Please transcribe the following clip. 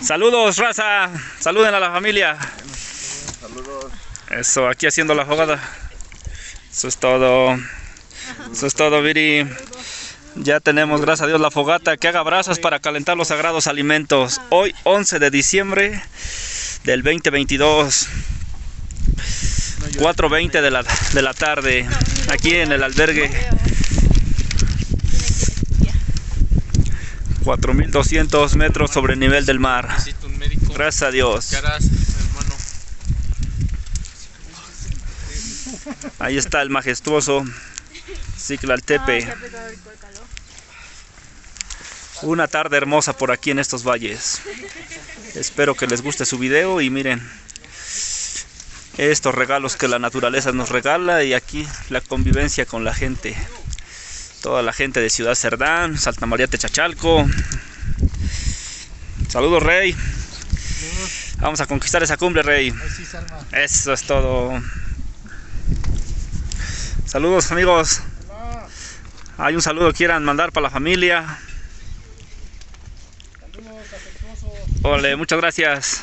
Saludos, raza. Saluden a la familia. Saludos. Eso, aquí haciendo la fogata. Eso es todo. Eso es todo, Viri. Ya tenemos, gracias a Dios, la fogata que haga brasas para calentar los sagrados alimentos. Hoy, 11 de diciembre del 2022. 4:20 de la tarde. Aquí en el albergue. 4.200 metros sobre el nivel del mar. Gracias a Dios. Ahí está el majestuoso Ciclaltepe. Una tarde hermosa por aquí en estos valles. Espero que les guste su video y miren estos regalos que la naturaleza nos regala, y aquí la convivencia con la gente. Toda la gente de Ciudad Cerdán, Santa María Techachalco. Saludos, Rey. Vamos a conquistar esa cumbre, Rey. Eso es todo. Saludos, amigos. Hay un saludo que quieran mandar para la familia. Ole, muchas gracias.